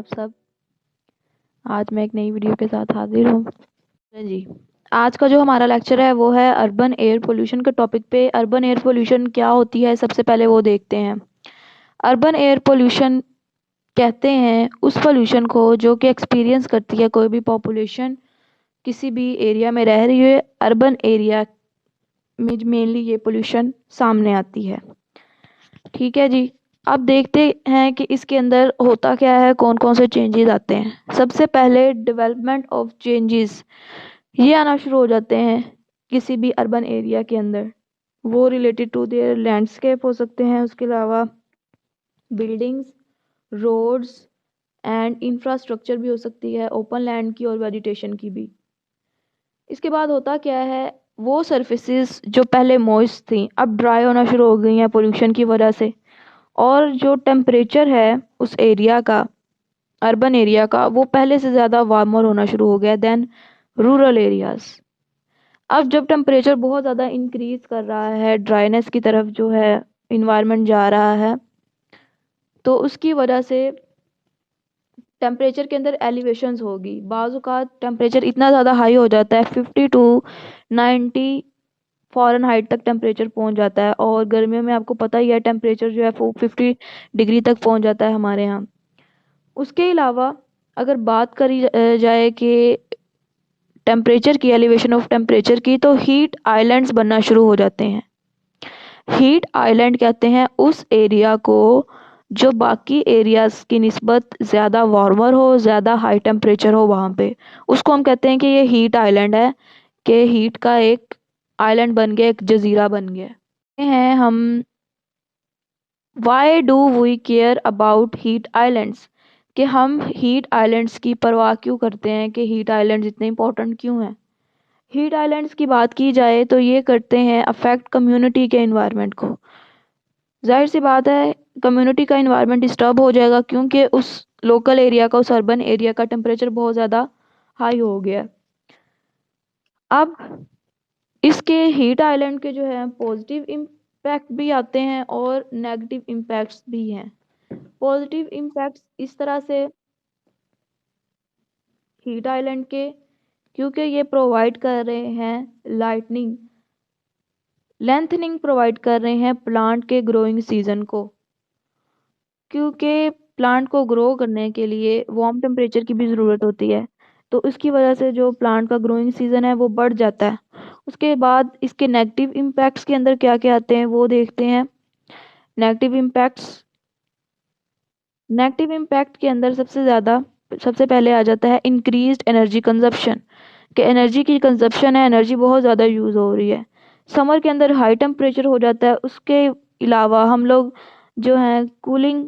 आप सब। आज मैं एक नई वीडियो के साथ हाजिर हूँ। जी, आज का जो हमारा लेक्चर है वो है अर्बन एयर पोल्यूशन के टॉपिक पे। अर्बन एयर पोल्यूशन क्या होती है सबसे पहले वो देखते हैं। अर्बन एयर पोल्यूशन कहते हैं उस पोल्यूशन को जो कि एक्सपीरियंस करती है कोई भी पॉपुलेशन किसी भी एरिया में रह रही है। अर्बन एरिया में मेनली ये पोल्यूशन सामने आती है। ठीक है जी। अब देखते हैं कि इसके अंदर होता क्या है, कौन कौन से चेंजेस आते हैं। सबसे पहले डेवलपमेंट ऑफ चेंजेस ये आना शुरू हो जाते हैं किसी भी अर्बन एरिया के अंदर। वो रिलेटेड टू देयर लैंडस्केप हो सकते हैं, उसके अलावा बिल्डिंग्स, रोड्स एंड इंफ्रास्ट्रक्चर भी हो सकती है, ओपन लैंड की और वेजिटेशन की भी। इसके बाद होता क्या है, वो सरफेसेस जो पहले मॉइस्ट थी अब ड्राई होना शुरू हो गई हैं पोल्यूशन की वजह से। और जो टेम्परेचर है उस एरिया का, अर्बन एरिया का, वो पहले से ज़्यादा वार्मर होना शुरू हो गया देन रूरल एरियाज। अब जब टेम्परेचर बहुत ज़्यादा इंक्रीज कर रहा है, ड्राइनेस की तरफ जो है इन्वायरमेंट जा रहा है, तो उसकी वजह से टेम्परेचर के अंदर एलिवेशंस होगी। बाज़ औक़ात टेम्परेचर इतना ज़्यादा हाई हो जाता है 50 टू 90 फ़ारेनहाइट तक टेम्परेचर पहुंच जाता है। और गर्मियों में आपको पता ही है टेम्परेचर जो है 50 डिग्री तक पहुंच जाता है हमारे यहाँ। उसके अलावा अगर बात करी जाए कि टेम्परेचर की, एलिवेशन ऑफ टेम्परेचर की, तो हीट आइलैंड्स बनना शुरू हो जाते हैं। हीट आइलैंड कहते हैं उस एरिया को जो बाकी एरियाज़ की निस्बत ज़्यादा वार्मर हो, ज़्यादा हाई टेम्परेचर हो, वहाँ पे उसको हम कहते हैं कि ये हीट आइलैंड है, कि हीट का एक आइलैंड बन गया, एक जजीरा बन गया है। हम why do we care about heat islands, कि हम हीट आइलैंड्स की परवाह क्यों करते हैं, कि हीट आइलैंड्स इतने इंपॉर्टेंट क्यों हैं। हीट आइलैंड्स की बात की जाए तो ये करते हैं अफेक्ट कम्युनिटी के इन्वायरमेंट को। जाहिर सी बात है कम्युनिटी का इन्वायरमेंट डिस्टर्ब हो जाएगा, क्योंकि उस लोकल एरिया का, उस अर्बन एरिया का टेम्परेचर बहुत ज़्यादा हाई हो गया। अब इसके हीट आइलैंड के जो है पॉजिटिव इम्पैक्ट भी आते हैं और नेगेटिव इम्पैक्ट्स भी हैं। पॉजिटिव इम्पैक्ट्स इस तरह से हीट आइलैंड के, क्योंकि ये प्रोवाइड कर रहे हैं लेंथनिंग प्रोवाइड कर रहे हैं प्लांट के ग्रोइंग सीजन को, क्योंकि प्लांट को ग्रो करने के लिए वार्म टेम्परेचर की भी ज़रूरत होती है। तो इसकी वजह से जो प्लांट का ग्रोइंग सीजन है वो बढ़ जाता है। उसके बाद इसके नेगेटिव इम्पैक्ट्स के अंदर क्या क्या आते हैं वो देखते हैं। नेगेटिव इम्पैक्ट के अंदर सबसे पहले आ जाता है इंक्रीज्ड एनर्जी कंजप्शन, कि एनर्जी की कंजप्शन है, एनर्जी बहुत ज़्यादा यूज़ हो रही है। समर के अंदर हाई टेम्परेचर हो जाता है। उसके अलावा हम लोग जो हैं कूलिंग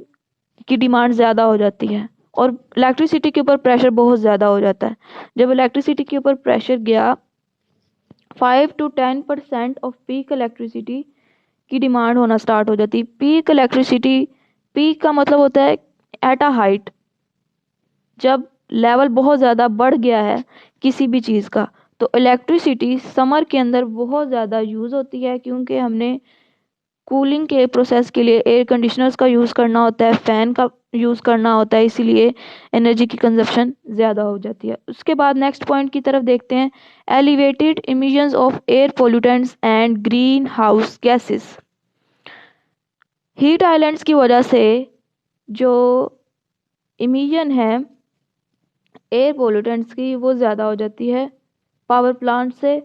की डिमांड ज़्यादा हो जाती है और इलेक्ट्रिसिटी के ऊपर प्रेशर बहुत ज़्यादा हो जाता है। जब इलेक्ट्रिसिटी के ऊपर प्रेशर गया 5 to 10% ऑफ पीक इलेक्ट्रिसिटी की डिमांड होना स्टार्ट हो जाती है। पीक का मतलब होता है एट अ हाइट, जब लेवल बहुत ज़्यादा बढ़ गया है किसी भी चीज़ का। तो इलेक्ट्रिसिटी समर के अंदर बहुत ज़्यादा यूज़ होती है, क्योंकि हमने कूलिंग के प्रोसेस के लिए एयर कंडीशनर्स का यूज़ करना होता है, फ़ैन का यूज़ करना होता है, इसीलिए एनर्जी की कंजप्शन ज़्यादा हो जाती है। उसके बाद नेक्स्ट पॉइंट की तरफ देखते हैं, elevated emissions of air pollutants and green house gases. Heat islands की वजह से जो इमिशन है एयर पोल्यूटेंट्स की वो ज़्यादा हो जाती है पावर प्लांट से।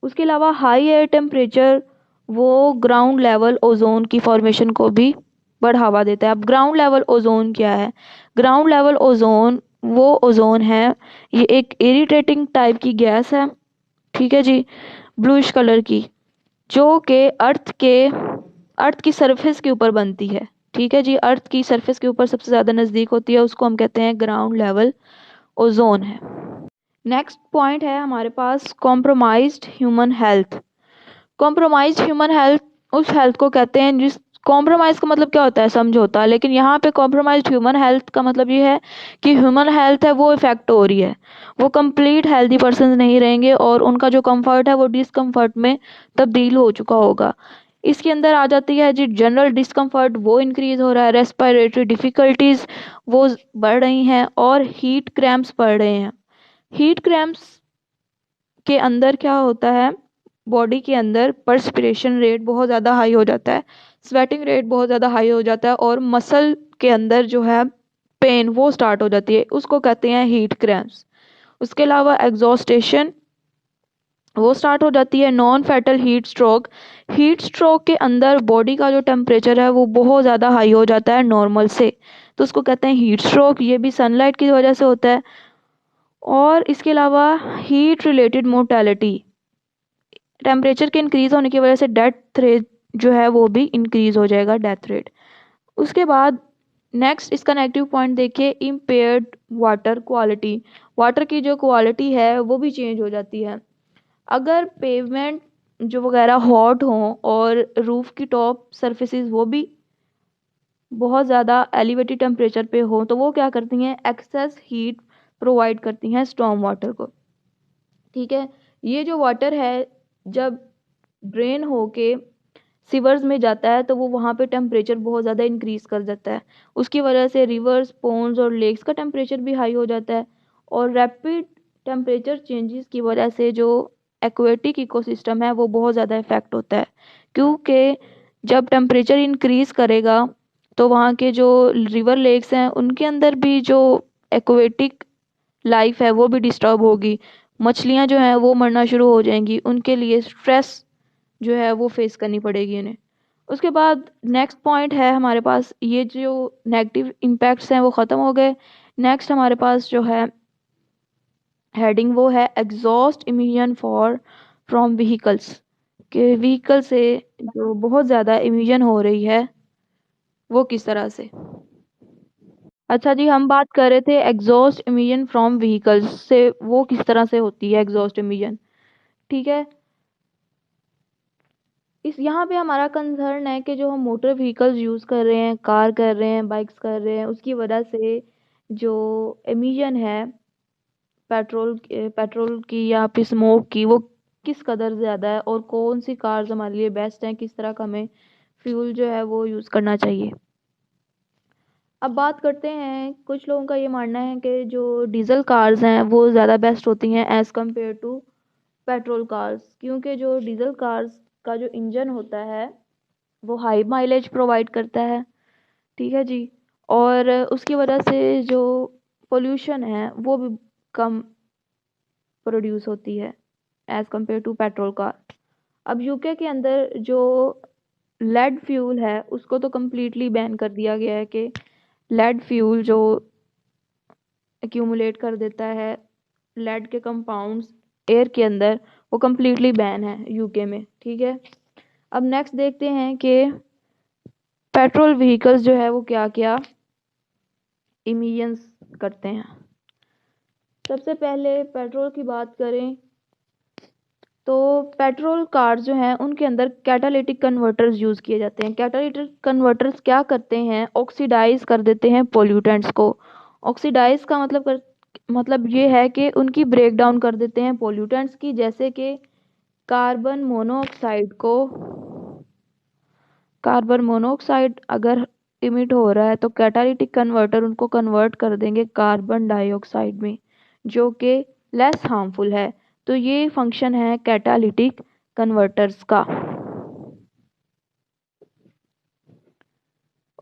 उसके अलावा हाई एयर टेम्परेचर वो ग्राउंड लेवल ओजोन की फॉर्मेशन को भी बढ़ावा देता है। अब ग्राउंड लेवल ओजोन क्या है? ग्राउंड लेवल ओजोन वो ओजोन है, ये एक इरिटेटिंग टाइप की गैस है, ठीक है जी, ब्लूइश कलर की, जो कि अर्थ की सरफेस के ऊपर बनती है। ठीक है जी, अर्थ की सरफेस के ऊपर सबसे ज़्यादा नज़दीक होती है, उसको हम कहते हैं ग्राउंड लेवल ओजोन है। नेक्स्ट पॉइंट है हमारे पास compromised human health. Compromised human health उस हेल्थ को कहते हैं जिस, कॉम्प्रोमाइज़ का मतलब क्या होता है समझौता, लेकिन यहाँ पे कॉम्प्रोमाइज्ड ह्यूमन हेल्थ का मतलब ये है कि ह्यूमन हेल्थ है वो इफेक्ट हो रही है, वो कंप्लीट हेल्दी पर्सन नहीं रहेंगे और उनका जो कंफर्ट है वो डिसकम्फर्ट में तब्दील हो चुका होगा। इसके अंदर आ जाती है जी जनरल डिस्कम्फर्ट, वो इंक्रीज हो रहा है, रेस्पिरेटरी डिफ़िकल्टीज वो बढ़ रही हैं, और हीट क्रैम्प्स बढ़ रहे हैं। हीट क्रैम्प्स के अंदर क्या होता है, बॉडी के अंदर पर्सपिरेशन रेट बहुत ज़्यादा हाई हो जाता है, स्वेटिंग रेट बहुत ज़्यादा हाई हो जाता है, और मसल के अंदर जो है पेन वो स्टार्ट हो जाती है, उसको कहते हैं हीट क्रैम्प्स। उसके अलावा एग्जॉस्टेशन वो स्टार्ट हो जाती है। Non fatal heat stroke, heat stroke के अंदर बॉडी का जो टेम्परेचर है वो बहुत ज़्यादा हाई हो जाता है नॉर्मल से, तो उसको कहते हैं हीट स्ट्रोक। ये भी सनलाइट की वजह से होता है। और इसके अलावा हीट रिलेटेड मोर्टेलिटी, टेम्परेचर के इंक्रीज होने की वजह से डेथ रेट जो है वो भी इंक्रीज हो जाएगा, डेथ रेट। उसके बाद नेक्स्ट इसका नेगेटिव पॉइंट देखिए, इम्पेयर्ड वाटर क्वालिटी, वाटर की जो क्वालिटी है वो भी चेंज हो जाती है। अगर पेवमेंट जो वगैरह हॉट हों और रूफ की टॉप सरफेसेस वो भी बहुत ज़्यादा एलिवेटेड टेम्परेचर पे हो, तो वो क्या करती हैं, एक्सेस हीट प्रोवाइड करती हैं स्टॉर्म वाटर को। ठीक है, ये जो वाटर है जब ड्रेन होके सिवर्स में जाता है तो वो वहाँ पे टेम्परेचर बहुत ज़्यादा इंक्रीज कर जाता है, उसकी वजह से रिवर्स, पोन्स और लेक्स का टेम्परेचर भी हाई हो जाता है। और रैपिड टेम्परेचर चेंजेस की वजह से जो एक्वेटिक इकोसिस्टम है वो बहुत ज़्यादा इफेक्ट होता है, क्योंकि जब टेम्परेचर इंक्रीज करेगा तो वहाँ के जो रिवर लेक्स हैं उनके अंदर भी जो एक्वेटिक लाइफ है वो भी डिस्टर्ब होगी, मछलियाँ जो हैं वो मरना शुरू हो जाएंगी, उनके लिए स्ट्रेस जो है वो फेस करनी पड़ेगी इन्हें। उसके बाद नेक्स्ट पॉइंट है हमारे पास, ये जो नेगेटिव इम्पैक्ट्स हैं वो ख़त्म हो गए। नेक्स्ट हमारे पास जो है हेडिंग वो है exhaust emission for from vehicles, के व्हीकल से जो बहुत ज़्यादा इमिशन हो रही है वो किस तरह से। अच्छा जी, हम बात कर रहे थे एग्जॉस्ट इमिशन फ्रॉम व्हीकल्स से, वो किस तरह से होती है एग्जॉस्ट इमिशन। ठीक है, इस यहाँ पे हमारा कंसर्न है कि जो हम मोटर व्हीकल्स यूज़ कर रहे हैं, कार कर रहे हैं, बाइक्स कर रहे हैं, उसकी वजह से जो एमिशन है पेट्रोल की या फिर स्मोक की, वो किस कदर ज़्यादा है, और कौन सी कार्स हमारे लिए बेस्ट हैं, किस तरह का हमें फ्यूल जो है वो यूज़ करना चाहिए। अब बात करते हैं, कुछ लोगों का ये मानना है कि जो डीजल कार्स हैं वो ज़्यादा बेस्ट होती हैं as compare to petrol cars, क्योंकि जो डीजल कार्स का जो इंजन होता है वो हाई माइलेज प्रोवाइड करता है। ठीक है जी, और उसकी वजह से जो पोल्यूशन है वो भी कम प्रोड्यूस होती है as compare to petrol car. अब यूके के अंदर जो लेड फ्यूल है उसको तो कम्प्लीटली बैन कर दिया गया है, कि लेड फ्यूल जो एक्यूमुलेट कर देता है लेड के कंपाउंड्स एयर के अंदर, वो कम्प्लीटली बैन है यूके में। ठीक है, अब नेक्स्ट देखते हैं कि पेट्रोल व्हीकल्स जो है वो क्या क्या इमिशंस करते हैं। सबसे पहले पेट्रोल की बात करें तो पेट्रोल कार्स जो हैं उनके अंदर कैटालिटिक कन्वर्टर्स यूज़ किए जाते हैं। कैटालिटिक कन्वर्टर्स क्या करते हैं, ऑक्सीडाइज कर देते हैं पोल्यूटेंट्स को। ऑक्सीडाइज का मतलब ये है कि उनकी ब्रेक डाउन कर देते हैं पोल्यूटेंट्स की, जैसे कि कार्बन मोनोऑक्साइड को, कार्बन मोनोऑक्साइड अगर इमिट हो रहा है तो कैटालिटिक कन्वर्टर उनको कन्वर्ट कर देंगे कार्बन डाइऑक्साइड में, जो कि लेस हार्मफुल है। तो ये फंक्शन है कैटालिटिक कन्वर्टर्स का।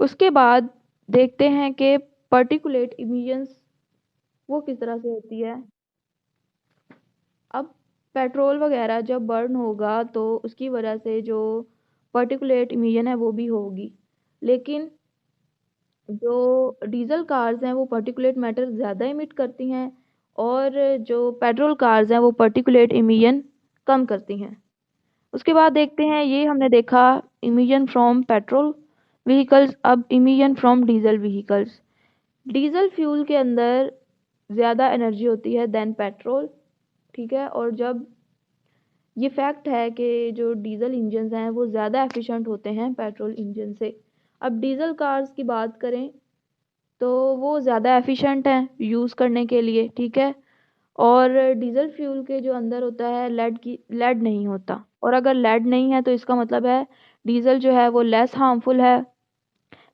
उसके बाद देखते हैं कि पर्टिकुलेट इमिशंस वो किस तरह से होती है। अब पेट्रोल वगैरह जब बर्न होगा तो उसकी वजह से जो पर्टिकुलेट इमिशन है वो भी होगी, लेकिन जो डीजल कार्स हैं वो पर्टिकुलेट मैटर ज़्यादा इमिट करती हैं, और जो पेट्रोल कार्स हैं वो पर्टिकुलेट इमिशन कम करती हैं। उसके बाद देखते हैं, ये हमने देखा इमिशन फ्रॉम पेट्रोल व्हीकल्स। अब emission from diesel vehicles, diesel fuel के अंदर ज़्यादा एनर्जी होती है देन पेट्रोल। ठीक है, और जब ये फैक्ट है कि जो डीजल इंजन्स हैं वो ज़्यादा एफिशिएंट होते हैं पेट्रोल इंजन से। अब डीजल कार्स की बात करें तो वो ज़्यादा एफिशिएंट हैं यूज़ करने के लिए। ठीक है, और डीजल फ्यूल के जो अंदर होता है लेड नहीं होता, और अगर लेड नहीं है तो इसका मतलब है डीजल जो है वो लेस हार्मफुल है,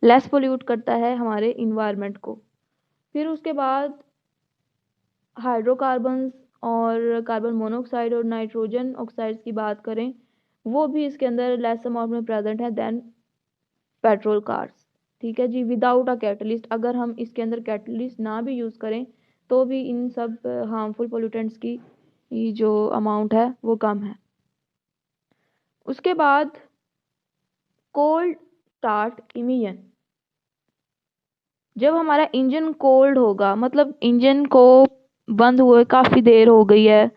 लेस पोल्यूट करता है हमारे इन्वायरमेंट को। फिर उसके बाद हाइड्रोकार्बन्स और कार्बन मोनोऑक्साइड और नाइट्रोजन ऑक्साइड्स की बात करें, वो भी इसके अंदर लेस अमाउंट में प्रेजेंट है देन पेट्रोल कार्स। ठीक है जी, विदाउट अ कैटलिस्ट, अगर हम इसके अंदर कैटलिस्ट ना भी यूज़ करें तो भी इन सब हार्मफुल पोल्यूटेंट्स की जो अमाउंट है वो कम है। उसके बाद कोल्ड स्टार्ट इमिशन। जब हमारा इंजन कोल्ड होगा, मतलब इंजन को बंद हुए काफ़ी देर हो गई है,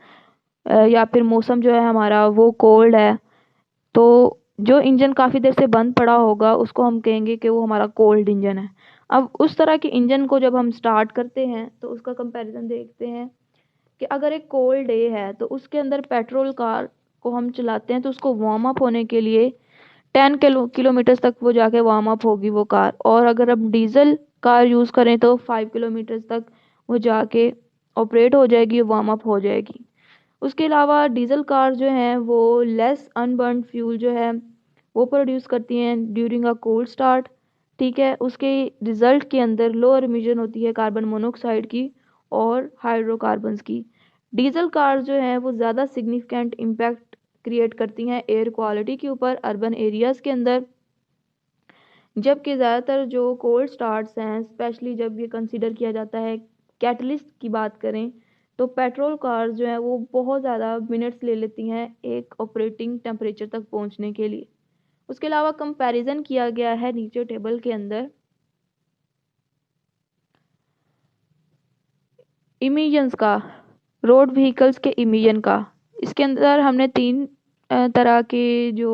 या फिर मौसम जो है हमारा वो कोल्ड है, तो जो इंजन काफ़ी देर से बंद पड़ा होगा उसको हम कहेंगे कि वो हमारा कोल्ड इंजन है। अब उस तरह के इंजन को जब हम स्टार्ट करते हैं तो उसका कंपैरिजन देखते हैं कि अगर एक कोल्ड डे है तो उसके अंदर पेट्रोल कार को हम चलाते हैं तो उसको वार्म अप होने के लिए 10 किलोमीटर तक वो जाके वार्म अप होगी वो कार, और अगर हम डीजल कार यूज़ करें तो 5 किलोमीटर तक वो जाके ऑपरेट हो जाएगी, वार्म अप हो जाएगी। उसके अलावा डीजल कार जो हैं वो लेस अनबर्न फ्यूल जो है वो प्रोड्यूस करती हैं ड्यूरिंग अ कोल्ड स्टार्ट। ठीक है, उसके रिजल्ट के अंदर लोअर इमिशन होती है कार्बन मोनोऑक्साइड की और हाइड्रोकार्बन्स की। डीजल कार जो हैं वो ज़्यादा सिग्निफिकेंट इम्पैक्ट क्रिएट करती हैं एयर क्वालिटी के ऊपर अर्बन एरियाज़ के अंदर, जबकि ज़्यादातर जो कोल्ड स्टार्ट्स हैं, स्पेशली जब ये कंसीडर किया जाता है कैटलिस्ट की बात करें, तो पेट्रोल कार्स जो हैं वो बहुत ज़्यादा मिनट्स ले लेती हैं एक ऑपरेटिंग टेम्परेचर तक पहुंचने के लिए। उसके अलावा कंपैरिजन किया गया है नीचे टेबल के अंदर इमिशंस का, रोड व्हीकल्स के इमिशन का। इसके अंदर हमने तीन तरह के जो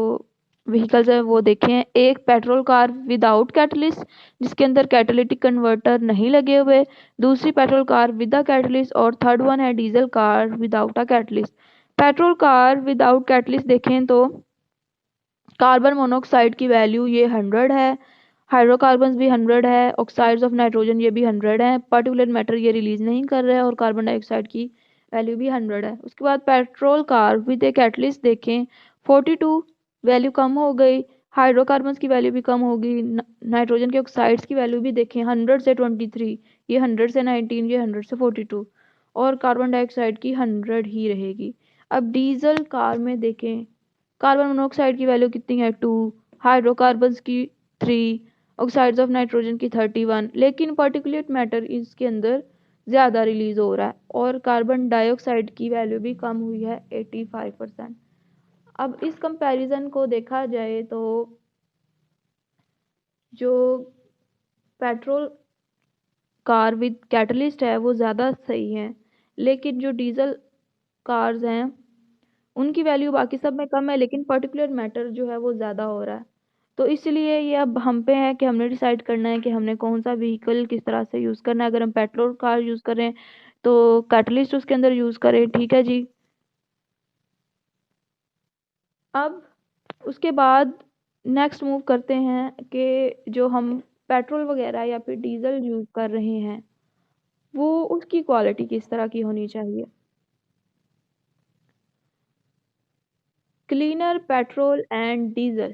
व्हीकल्स हैं वो देखे हैं। एक पेट्रोल कार विदाउट कैटलिस्ट जिसके अंदर कैटालिटिक कन्वर्टर नहीं लगे हुए, दूसरी petrol car with a catalyst, और थर्ड वन है diesel car without a catalyst. Petrol car without catalyst देखें तो कार्बन मोनोऑक्साइड की वैल्यू ये 100 है, हाइड्रोकार्बन भी 100 है, ऑक्साइड्स ऑफ नाइट्रोजन ये भी 100 है, पर्टिकुलर मैटर ये रिलीज नहीं कर रहा है, और कार्बन डाइऑक्साइड की वैल्यू भी 100 है। उसके बाद petrol car with a catalyst देखें 42, वैल्यू कम हो गई, हाइड्रोकार्बन की वैल्यू भी कम होगी, नाइट्रोजन के ऑक्साइड्स की वैल्यू भी देखें 100 से 23, ये 100 से 19, ये 100 से 42, और कार्बन डाइऑक्साइड की 100 ही रहेगी। अब डीजल कार में देखें कार्बन मोनोऑक्साइड की वैल्यू कितनी है 2, हाइड्रोकार्बन्स की 3, ऑक्साइड्स ऑफ नाइट्रोजन की 31, लेकिन पर्टिकुलेट मैटर इसके अंदर ज़्यादा रिलीज हो रहा है, और कार्बन डाइऑक्साइड की वैल्यू भी कम हुई है 85%। अब इस कंपैरिजन को देखा जाए तो जो पेट्रोल कार विद कैटलिस्ट है वो ज़्यादा सही है, लेकिन जो डीजल कार्स हैं उनकी वैल्यू बाकी सब में कम है, लेकिन पर्टिकुलर मैटर जो है वो ज़्यादा हो रहा है। तो इसलिए ये अब हम पे है कि हमने डिसाइड करना है कि हमने कौन सा व्हीकल किस तरह से यूज़ करना है। अगर हम पेट्रोल कार यूज़ करें तो कैटलिस्ट उसके अंदर यूज़ करें। ठीक है जी। अब उसके बाद नेक्स्ट मूव करते हैं कि जो हम पेट्रोल वगैरह या फिर डीजल यूज़ कर रहे हैं वो उसकी क्वालिटी किस तरह की होनी चाहिए। क्लीनर पेट्रोल एंड डीजल,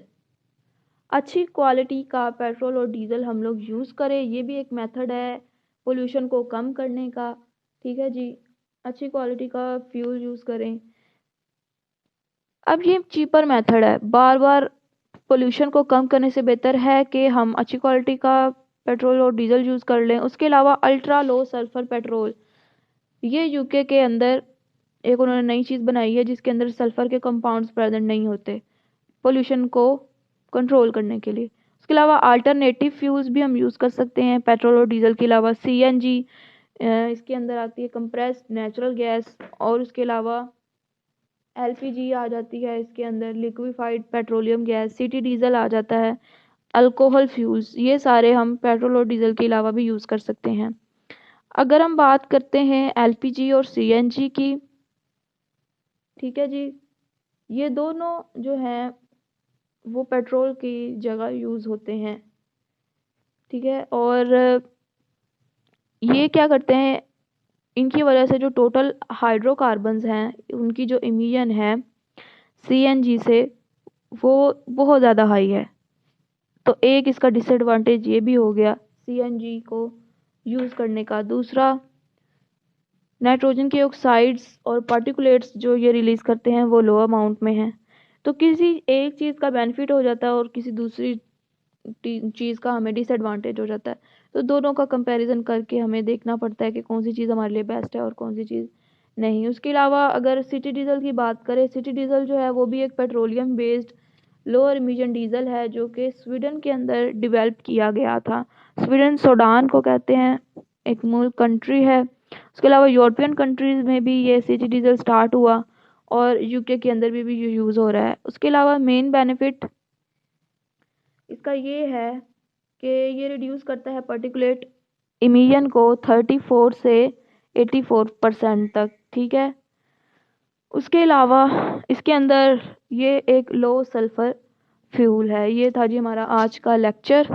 अच्छी क्वालिटी का पेट्रोल और डीजल हम लोग यूज़ करें, ये भी एक मेथड है पोल्यूशन को कम करने का। ठीक है जी, अच्छी क्वालिटी का फ्यूल यूज़ करें। अब ये चीपर मेथड है, बार बार पोल्यूशन को कम करने से बेहतर है कि हम अच्छी क्वालिटी का पेट्रोल और डीजल यूज़ कर लें। उसके अलावा अल्ट्रा लो सल्फर पेट्रोल, ये यूके के अंदर एक उन्होंने नई चीज़ बनाई है जिसके अंदर सल्फर के कंपाउंड्स प्रेजेंट नहीं होते पोल्यूशन को कंट्रोल करने के लिए। उसके अलावा अल्टरनेटिव फ्यूल्स भी हम यूज़ कर सकते हैं पेट्रोल और डीजल के अलावा। सीएनजी इसके अंदर आती है, कंप्रेस्ड नेचुरल गैस, और उसके अलावा एलपीजी आ जाती है इसके अंदर, liquefied petroleum gas, city diesel आ जाता है, अल्कोहल फ्यूल्स, ये सारे हम पेट्रोल और डीजल के अलावा भी यूज़ कर सकते हैं। अगर हम बात करते हैं एलपीजी और सीएनजी की, ठीक है जी, ये दोनों जो हैं वो पेट्रोल की जगह यूज़ होते हैं। ठीक है, और ये क्या करते हैं, इनकी वजह से जो टोटल हाइड्रोकार्बन्स हैं उनकी जो इमिशन है सीएनजी से वो बहुत ज़्यादा हाई है। तो एक इसका डिसएडवांटेज ये भी हो गया सीएनजी को यूज़ करने का। दूसरा, नाइट्रोजन के ऑक्साइड्स और पार्टिकुलेट्स जो ये रिलीज़ करते हैं वो लो अमाउंट में हैं। तो किसी एक चीज़ का बेनिफिट हो जाता है और किसी दूसरी चीज़ का हमें डिसएडवांटेज हो जाता है। तो दोनों का कंपैरिजन करके हमें देखना पड़ता है कि कौन सी चीज़ हमारे लिए बेस्ट है और कौन सी चीज़ नहीं। उसके अलावा अगर सिटी डीजल की बात करें, सिटी डीजल जो है वो भी एक petroleum based lower emission diesel है जो कि स्वीडन के अंदर डेवलप किया गया था। स्वीडन सोडान को कहते हैं, एक मूल कंट्री है। उसके अलावा यूरोपियन कंट्रीज़ में भी ये सिटी डीजल स्टार्ट हुआ और यूके के अंदर भी ये यूज़ हो रहा है। उसके अलावा मेन बेनिफिट इसका ये है कि ये रिड्यूस करता है पार्टिकुलेट इमिशन को 34 से 84% तक, ठीक है। उसके अलावा इसके अंदर ये एक लो सल्फर फ्यूल है। ये था जी हमारा आज का लेक्चर।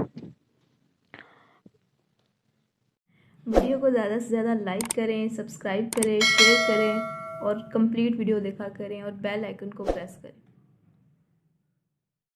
वीडियो को ज़्यादा से ज़्यादा लाइक करें, सब्सक्राइब करें, शेयर करें और कंप्लीट वीडियो देखा करें और बेल आइकन को प्रेस करें।